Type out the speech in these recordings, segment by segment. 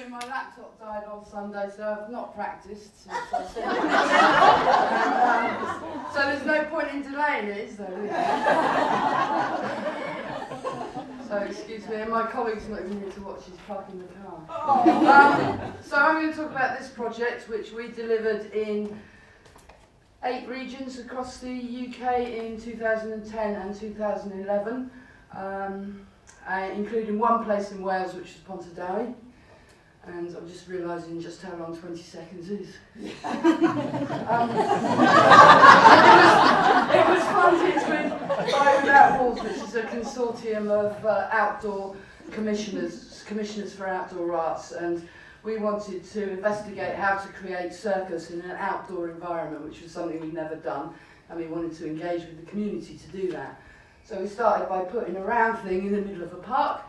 my laptop died on Sunday, so I've not practiced since I said it. So there's no point in delaying it, is there? So excuse me, and my colleague's not even here to watch his truck in the car. So I'm going to talk about this project, which we delivered in 8 regions across the UK in 2010 and 2011, including one place in Wales, which was Pontardawe. And I'm just realising just how long 20 seconds is. It was funded with By Without Walls, which is a consortium of outdoor commissioners for outdoor arts, and we wanted to investigate how to create circus in an outdoor environment, which was something we'd never done, and we wanted to engage with the community to do that. So we started by putting a round thing in the middle of a park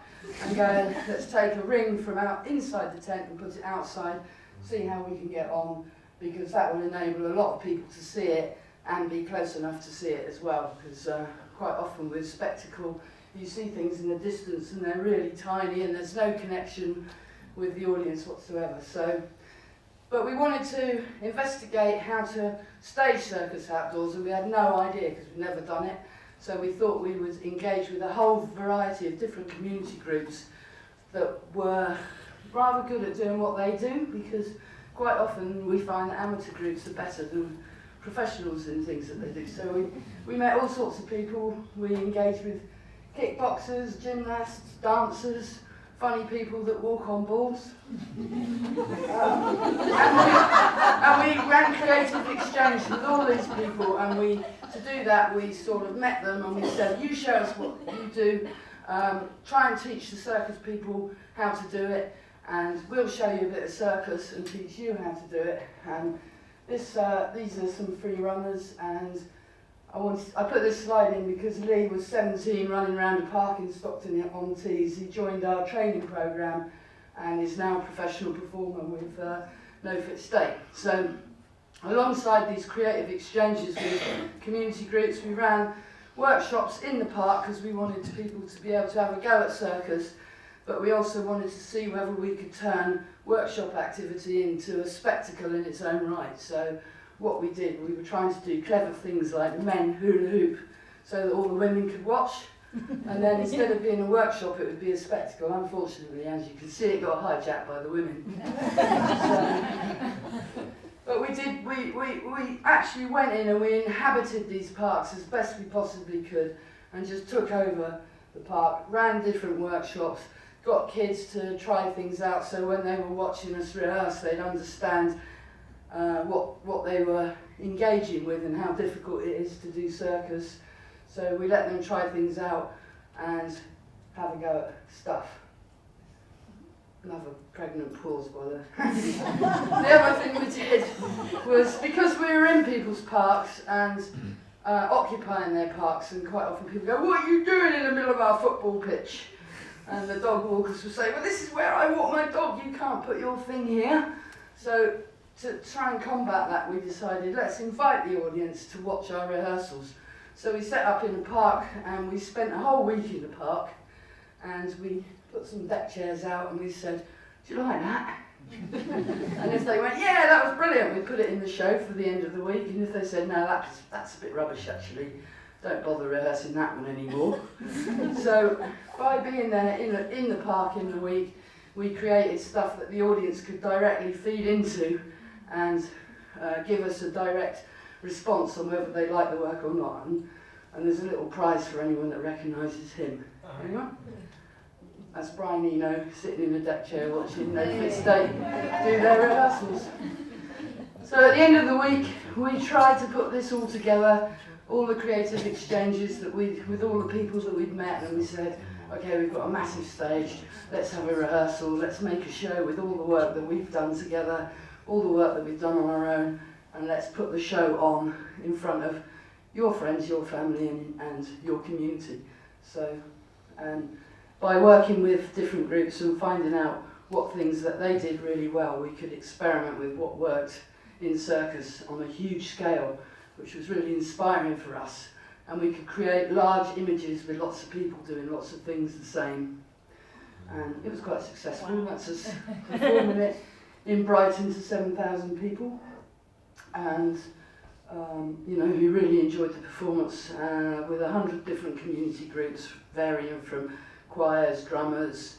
and going, let's take a ring from inside the tent and put it outside, see how we can get on, because that will enable a lot of people to see it and be close enough to see it as well, because quite often with spectacle you see things in the distance and they're really tiny and there's no connection with the audience whatsoever. But we wanted to investigate how to stage circus outdoors, and we had no idea because we'd never done it. So we thought we would engage with a whole variety of different community groups that were rather good at doing what they do, because quite often we find that amateur groups are better than professionals in things that they do. So we met all sorts of people. We engaged with kickboxers, gymnasts, dancers, funny people that walk on balls. And we ran creative exchange with all these people, and to do that we sort of met them and we said, you show us what you do, try and teach the circus people how to do it, and we'll show you a bit of circus and teach you how to do it. And these are some free runners, and I put this slide in because Lee was 17 running around a park in Stockton on tees. He joined our training programme and is now a professional performer with NoFit State. So alongside these creative exchanges with community groups, we ran workshops in the park because we wanted people to be able to have a go at circus, but we also wanted to see whether we could turn workshop activity into a spectacle in its own right. So what we did, we were trying to do clever things like men hula hoop so that all the women could watch, and then instead of being a workshop it would be a spectacle. Unfortunately, as you can see, it got hijacked by the women. But we actually went in and we inhabited these parks as best we possibly could and just took over the park, ran different workshops, got kids to try things out so when they were watching us rehearse they'd understand what they were engaging with and how difficult it is to do circus. So we let them try things out and have a go at stuff. Another pregnant pause by there. The other thing we did was, because we were in people's parks and occupying their parks, and quite often people go, what are you doing in the middle of our football pitch? And the dog walkers would say, well, this is where I walk my dog, you can't put your thing here. So to try and combat that, we decided, let's invite the audience to watch our rehearsals. So we set up in the park and we spent a whole week in the park, and we put some deck chairs out and we said, do you like that? And if they went, yeah, that was brilliant, we put it in the show for the end of the week. And if they said, no, that's a bit rubbish actually, don't bother rehearsing that one anymore. So by being there in the park in the week, we created stuff that the audience could directly feed into and give us a direct response on whether they like the work or not. And there's a little prize for anyone that recognises him. Anyone? That's Brian Eno sitting in a deck chair watching NoFit State do their rehearsals. So at the end of the week, we tried to put this all together, all the creative exchanges that with all the people that we'd met, and we said, okay, we've got a massive stage, let's have a rehearsal, let's make a show with all the work that we've done together, all the work that we've done on our own, and let's put the show on in front of your friends, your family, and your community. So, by working with different groups and finding out what things that they did really well, we could experiment with what worked in circus on a huge scale, which was really inspiring for us. And we could create large images with lots of people doing lots of things the same. and it was quite successful. Wow. That's us performing it in Brighton to 7,000 people, and you know, we really enjoyed the performance with 100 different community groups, varying from choirs, drummers,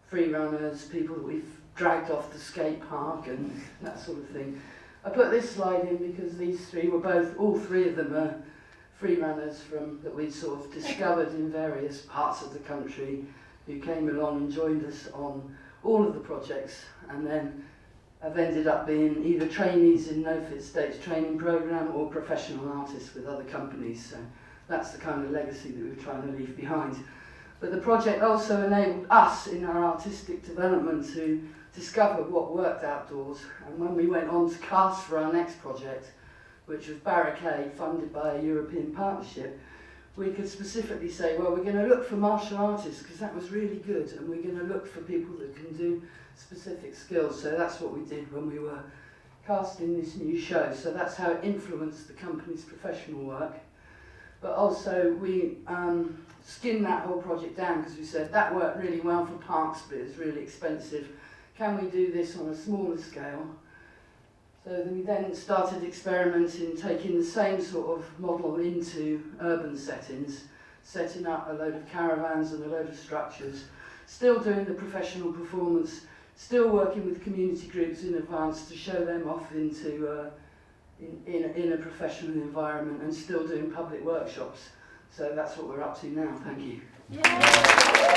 free runners, people that we've dragged off the skate park and that sort of thing. I put this slide in because these three were all three of them are free runners that we'd sort of discovered in various parts of the country, who came along and joined us on all of the projects, and then have ended up being either trainees in NoFit State's training programme or professional artists with other companies. So that's the kind of legacy that we're trying to leave behind. But the project also enabled us in our artistic development to discover what worked outdoors. And when we went on to cast for our next project, which was Barricade, funded by a European partnership, we could specifically say, well, we're going to look for martial artists because that was really good, and we're going to look for people that can do specific skills. So that's what we did when we were casting this new show. So that's how it influenced the company's professional work. But also we skinned that whole project down because we said that worked really well for parks, but it's really expensive. Can we do this on a smaller scale? So we then started experimenting, taking the same sort of model into urban settings, setting up a load of caravans and a load of structures, still doing the professional performance, still working with community groups in advance to show them off into in a professional environment, and still doing public workshops. So that's what we're up to now. Thank you. Yeah.